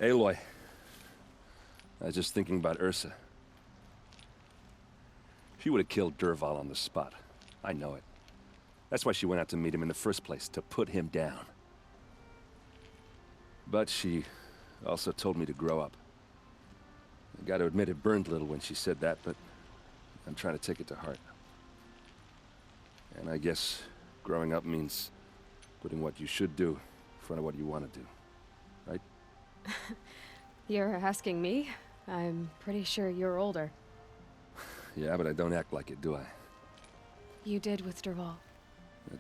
Aloy, I was just thinking about Ursa. She would have killed Dervahl on the spot. I know it. That's why she went out to meet him in the first place, to put him down. But she also told me to grow up. I gotta admit it burned a little when she said that, but I'm trying to take it to heart. And I guess growing up means putting what you should do in front of what you want to do. Right? You're asking me? I'm pretty sure you're older. Yeah, but I don't act like it, do I? You did with Dervahl.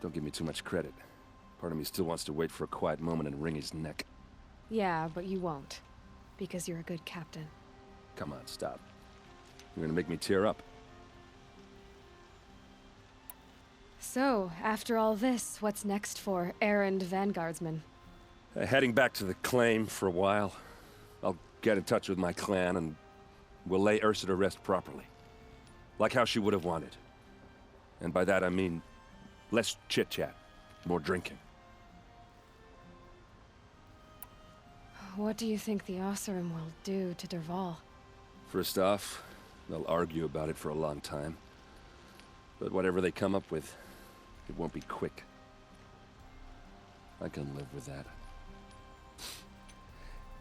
Don't give me too much credit. Part of me still wants to wait for a quiet moment and wring his neck. Yeah, but you won't. Because you're a good captain. Come on, stop. You're gonna make me tear up. So, after all this, what's next for errand vanguardsman? Heading back to the claim for a while. I'll get in touch with my clan and we'll lay Ursa to rest properly. Like how she would have wanted. And by that I mean less chit-chat, more drinking. What do you think the Oseram will do to Dervahl? First off, they'll argue about it for a long time. But whatever they come up with, it won't be quick. I can live with that.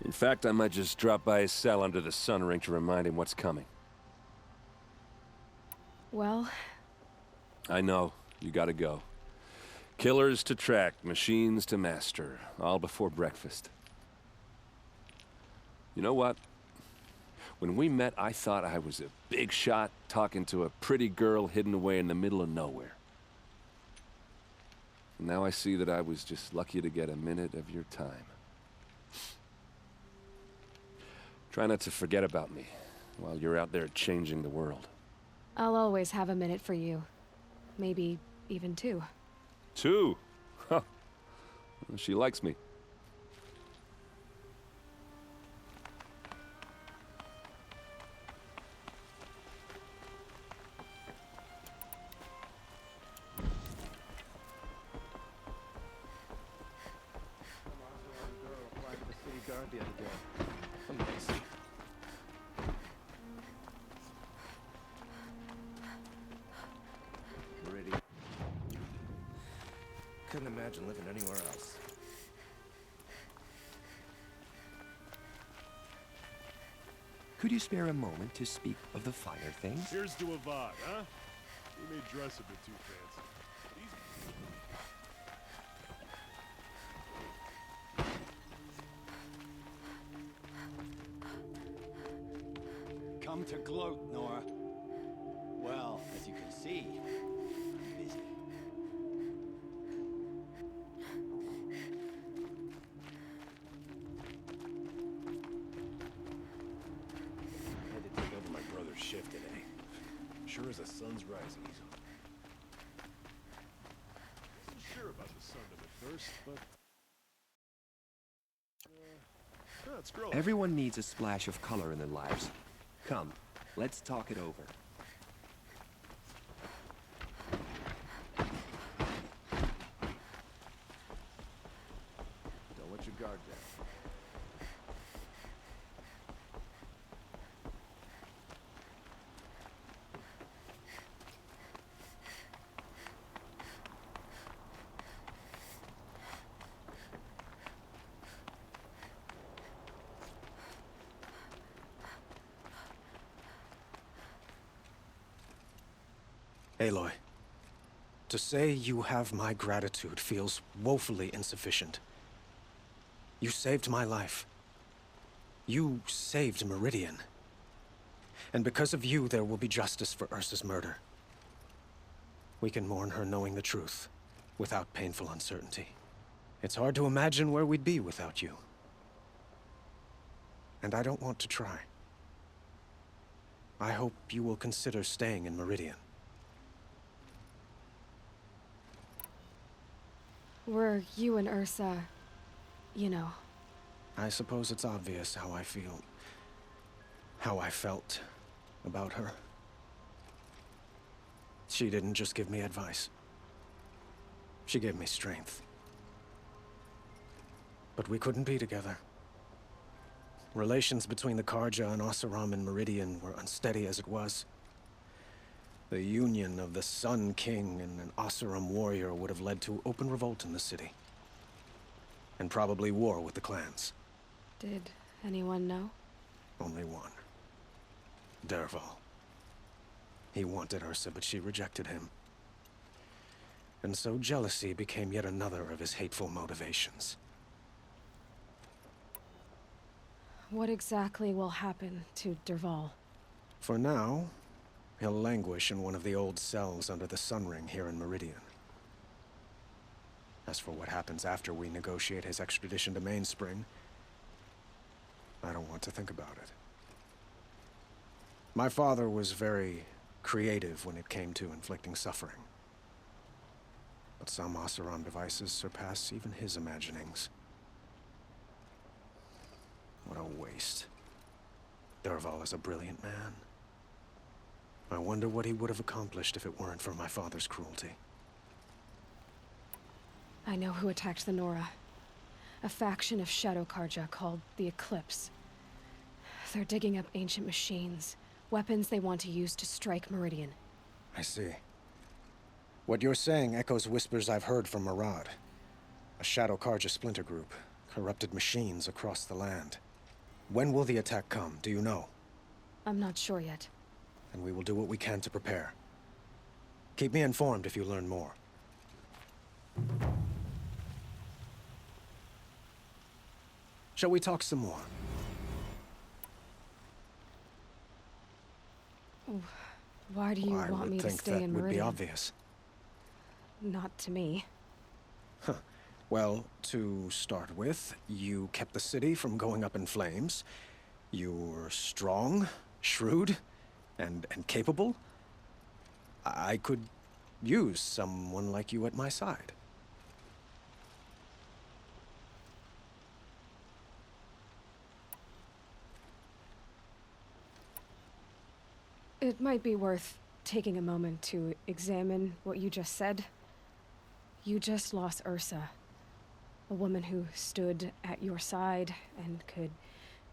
In fact, I might just drop by his cell under the sun ring to remind him what's coming. Well... I know. You gotta go. Killers to track, machines to master. All before breakfast. You know what? When we met, I thought I was a big shot talking to a pretty girl hidden away in the middle of nowhere. And now I see that I was just lucky to get a minute of your time. Try not to forget about me while you're out there changing the world. I'll always have a minute for you. Maybe even two. Two? Huh. She likes me. Couldn't imagine living anywhere else. Could you spare a moment to speak of the finer things? Here's to Avad, huh? We may dress a bit too fancy. Come to gloat, Nora. Well, as you can see, I'm busy. I had to take over my brother's shift today. Sure as the sun's rising, he's on. Wasn't sure about the sun at first, but... it's growing. Everyone needs a splash of color in their lives. Come, let's talk it over. Don't let your guard down. Aloy, to say you have my gratitude feels woefully insufficient. You saved my life. You saved Meridian. And because of you, there will be justice for Ursa's murder. We can mourn her knowing the truth, without painful uncertainty. It's hard to imagine where we'd be without you. And I don't want to try. I hope you will consider staying in Meridian. Were you and Ursa... you know... I suppose it's obvious how I feel... how I felt about her. She didn't just give me advice. She gave me strength. But we couldn't be together. Relations between the Karja and Oseram and Meridian were unsteady as it was. The union of the Sun King and an Oseram warrior would have led to open revolt in the city. And probably war with the clans. Did anyone know? Only one. Dervahl. He wanted Ursa, but she rejected him. And so jealousy became yet another of his hateful motivations. What exactly will happen to Dervahl? For now, he'll languish in one of the old cells under the Sun Ring here in Meridian. As for what happens after we negotiate his extradition to Mainspring, I don't want to think about it. My father was very creative when it came to inflicting suffering. But some Oseram devices surpass even his imaginings. What a waste. Dervahl is a brilliant man. I wonder what he would have accomplished if it weren't for my father's cruelty. I know who attacked the Nora. A faction of Shadow Karja called the Eclipse. They're digging up ancient machines, weapons they want to use to strike Meridian. I see. What you're saying echoes whispers I've heard from Murad. A Shadow Karja splinter group, corrupted machines across the land. When will the attack come, do you know? I'm not sure yet. And we will do what we can to prepare. Keep me informed if you learn more. Shall we talk some more? Why do you want me to stay in that would be Meridian? obvious. Not to me. Well, to start with, you kept the city from going up in flames. You were strong, shrewd, and capable. I could use someone like you at my side. It might be worth taking a moment to examine what you just said. You just lost Ursa. A woman who stood at your side and could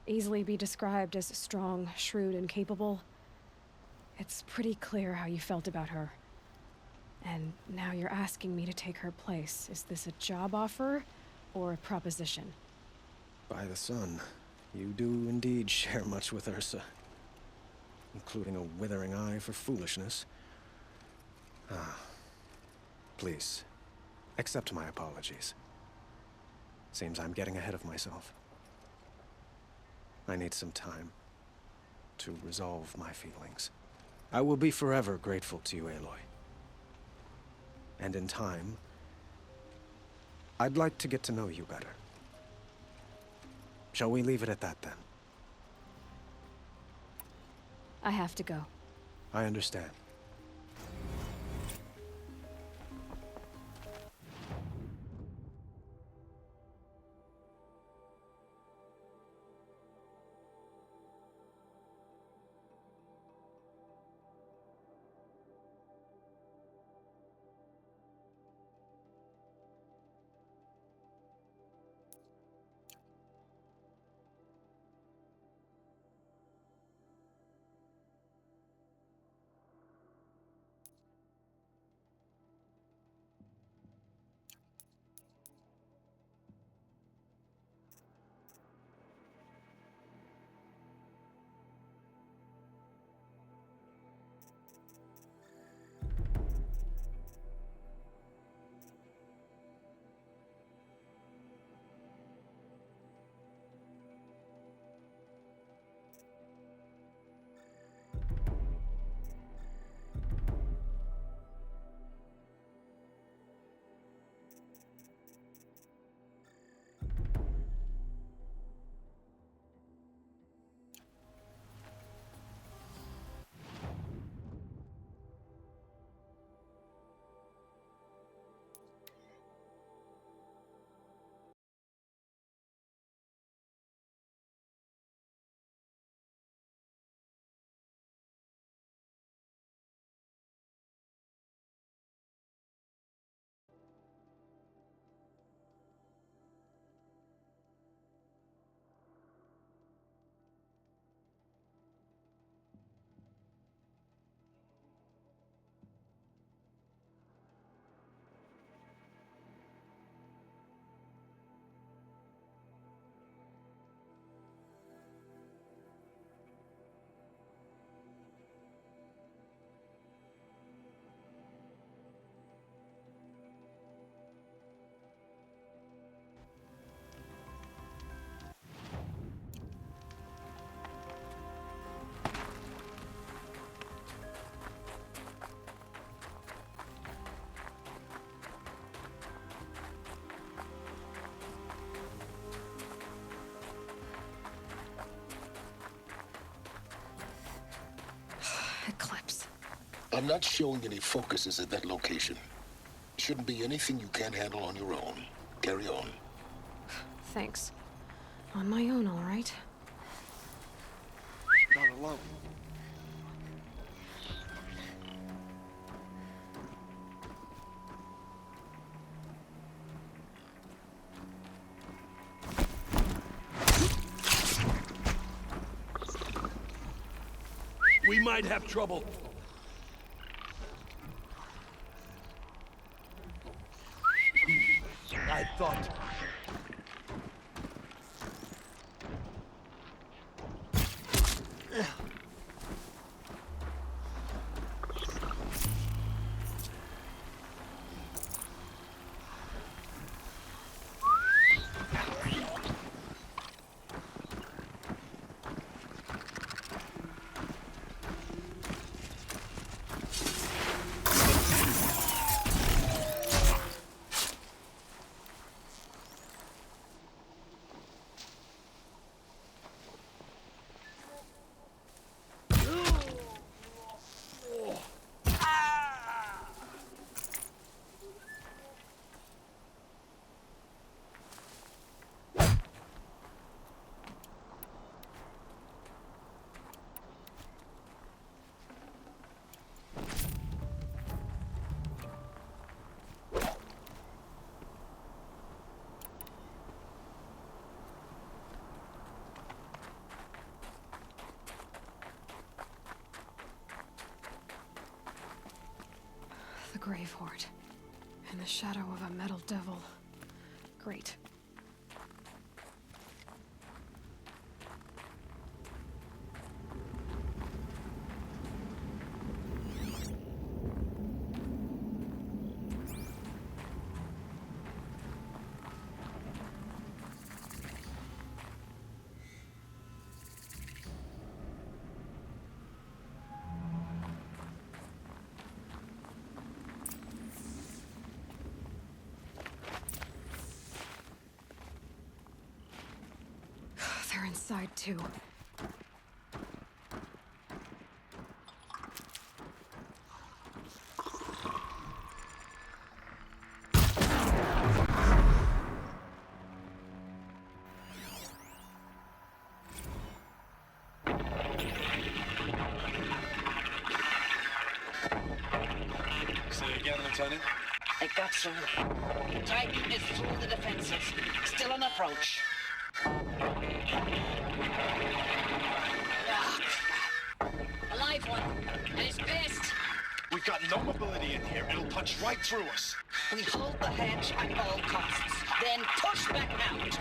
easily be described as strong, shrewd, and capable. It's pretty clear how you felt about her. And now you're asking me to take her place. Is this a job offer or a proposition? By the sun, you do indeed share much with Ursa. Including a withering eye for foolishness. Please, accept my apologies. Seems I'm getting ahead of myself. I need some time to resolve my feelings. I will be forever grateful to you, Aloy. And in time, I'd like to get to know you better. Shall we leave it at that, then? I have to go. I understand. I'm not showing any focuses at that location. Shouldn't be anything you can't handle on your own. Carry on. Thanks. On my own, all right? Not alone. We might have trouble. I thought... The Grave Horde. In the shadow of a metal devil. Great. They're inside too. Say again, Lieutenant? I got some. Titan is through the defenses. Still on approach. Ah, crap. A live one. And he's pissed. We've got no mobility in here. It'll punch right through us. We hold the hedge at all costs. Then push back out.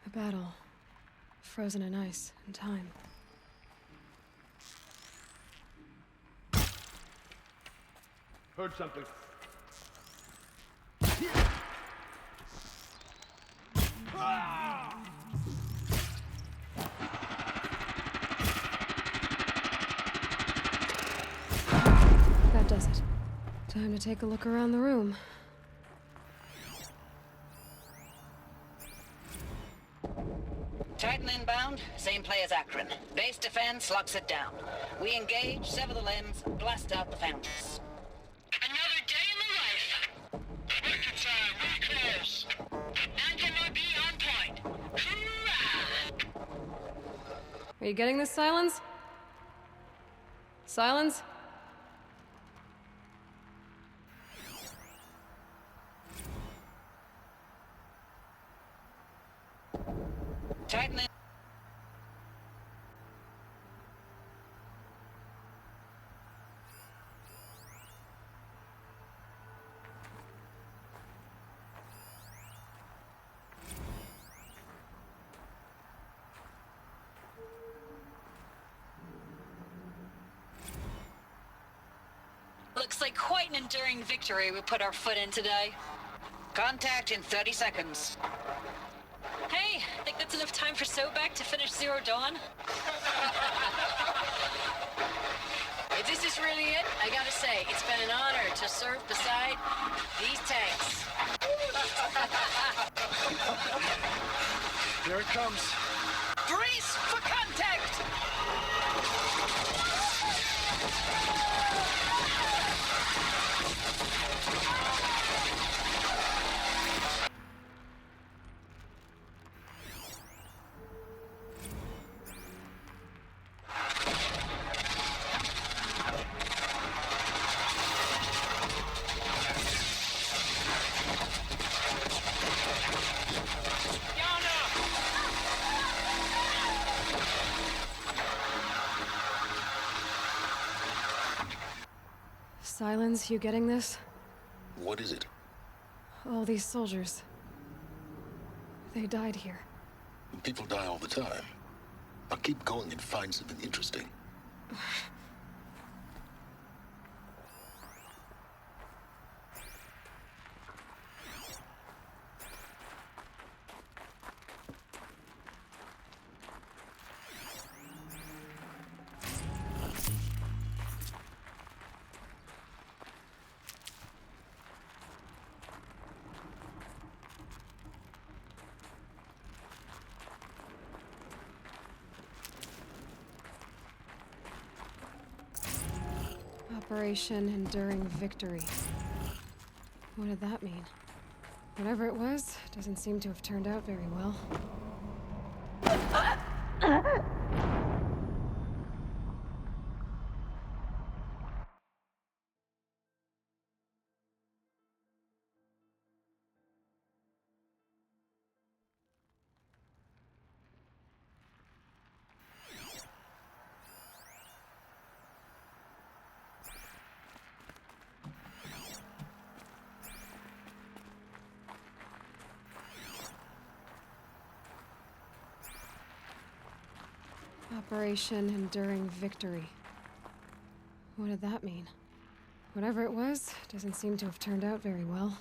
A battle. Frozen in ice and time. Heard something. That does it. Time to take a look around the room. Titan inbound, same play as Akron. Base defense locks it down. We engage, sever the limbs, blast out the foundries. Another day in the life. Record time, we close. Anti-MOB on point. Hoorah! Are you getting this, Silence? Silence? Titan in. Looks like quite an enduring victory we put our foot in today. Contact in 30 seconds. Hey, think that's enough time for Sobek to finish Zero Dawn? If this is really it, I gotta say, it's been an honor to serve beside these tanks. Here it comes. Brace for contact! Silence, you getting this? What is it? All these soldiers. They died here. People die all the time. Now keep going and find something interesting. Operation Enduring Victory. What did that mean? Whatever it was, doesn't seem to have turned out very well. Operation Enduring Victory. What did that mean? Whatever it was, doesn't seem to have turned out very well.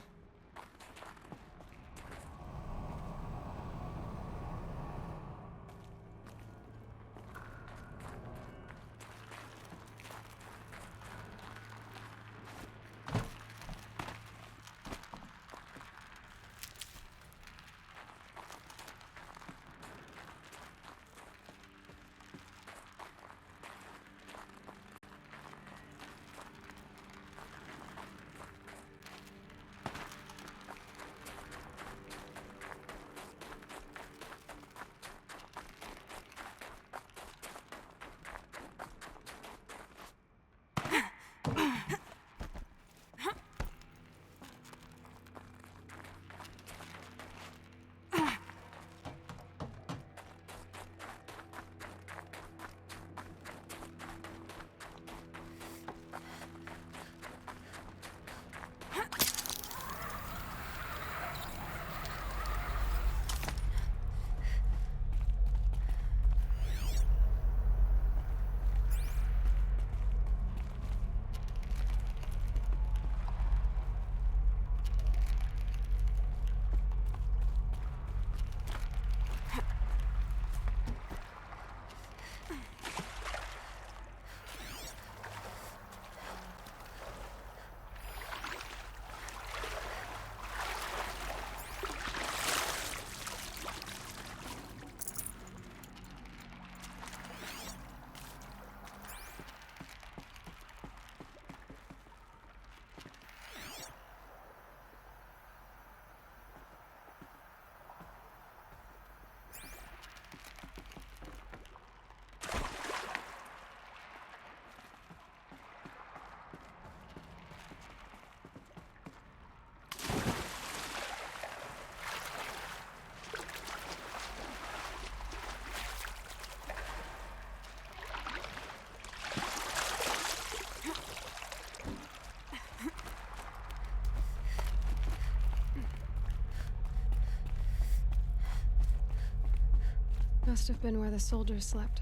Must have been where the soldiers slept.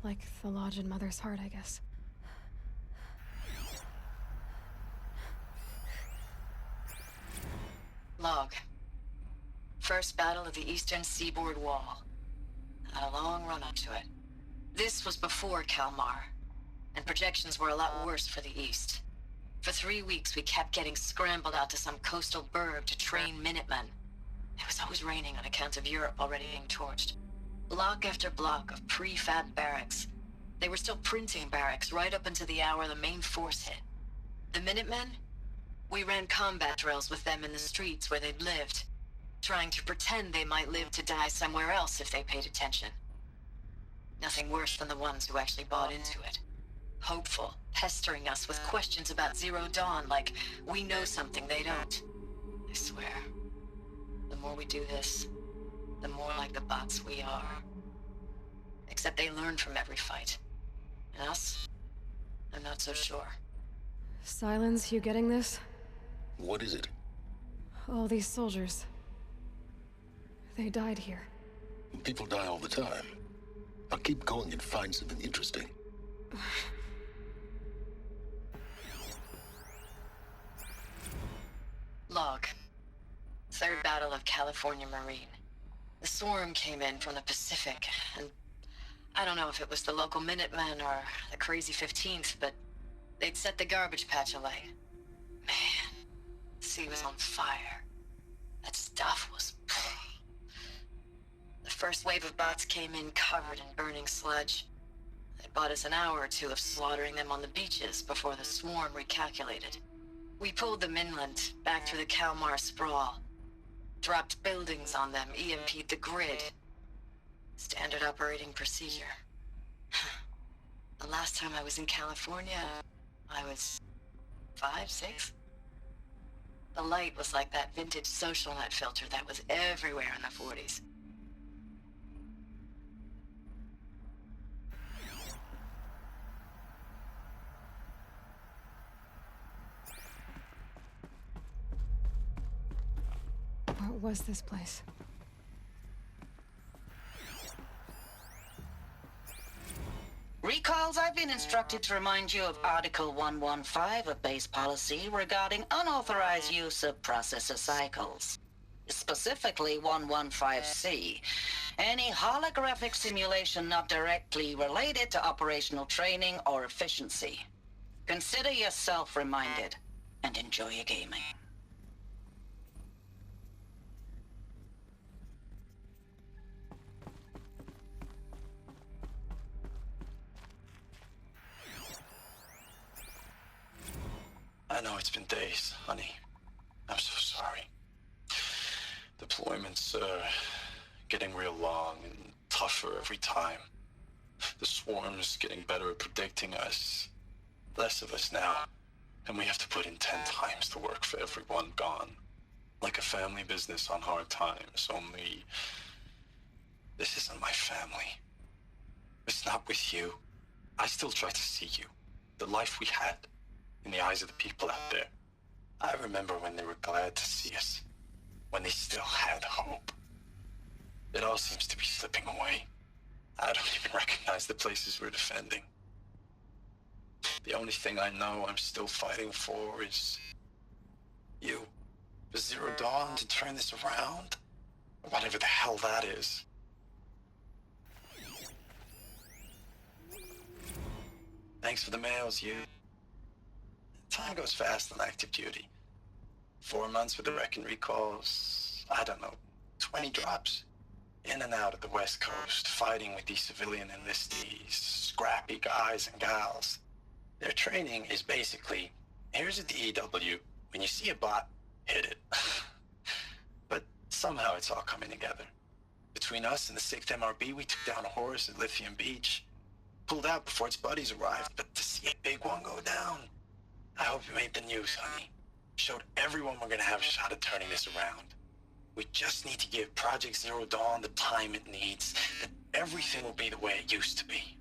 Like the lodge in Mother's Heart, I guess. Log. First battle of the Eastern Seaboard Wall. Had a long run up to it. This was before Kalmar, and projections were a lot worse for the East. For 3 weeks, we kept getting scrambled out to some coastal burg to train Minutemen. It was always raining on account of Europe already being torched. Block after block of prefab barracks. They were still printing barracks right up until the hour the main force hit. The Minutemen? We ran combat drills with them in the streets where they'd lived, trying to pretend they might live to die somewhere else if they paid attention. Nothing worse than the ones who actually bought into it. Hopeful, pestering us with questions about Zero Dawn like we know something they don't. I swear, the more we do this, the more like the bots we are. Except they learn from every fight. And us? I'm not so sure. Silence, you getting this? What is it? All these soldiers. They died here. People die all the time. Now keep going and find something interesting. Log. Third Battle of California Marine. The swarm came in from the Pacific, and I don't know if it was the local Minutemen or the crazy 15th, but they'd set the garbage patch alight. Man, the sea was on fire. That stuff was... The first wave of bots came in covered in burning sludge. It bought us an hour or two of slaughtering them on the beaches before the swarm recalculated. We pulled them inland, back through the Kalmar sprawl. Dropped buildings on them, EMP'd the grid. Standard operating procedure. The last time I was in California, I was 5, 6? The light was like that vintage social net filter that was everywhere in the 40s. What was this place? Recalls, I've been instructed to remind you of Article 115 of base policy regarding unauthorized use of processor cycles. Specifically 115C. Any holographic simulation not directly related to operational training or efficiency. Consider yourself reminded, and enjoy your gaming. I know it's been days, honey. I'm so sorry. Deployments are getting real long and tougher every time. The swarm's getting better at predicting us. Less of us now. And we have to put in 10 times the work for everyone gone. Like a family business on hard times, only... This isn't my family. It's not with you. I still try to see you. The life we had. In the eyes of the people out there. I remember when they were glad to see us. When they still had hope. It all seems to be slipping away. I don't even recognize the places we're defending. The only thing I know I'm still fighting for is... you. For Zero Dawn to turn this around? Or whatever the hell that is. Thanks for the mails, you. Time goes fast on active duty. 4 months with the Reckon recalls, I don't know, 20 drops. In and out of the West Coast, fighting with these civilian enlistees, scrappy guys and gals. Their training is basically, here's a DEW, when you see a bot, hit it. But somehow it's all coming together. Between us and the 6th MRB, we took down a horse at Lithium Beach. Pulled out before its buddies arrived, but to see a big one go down, I hope you made the news, honey. Showed everyone we're gonna have a shot at turning this around. We just need to give Project Zero Dawn the time it needs, then everything will be the way it used to be.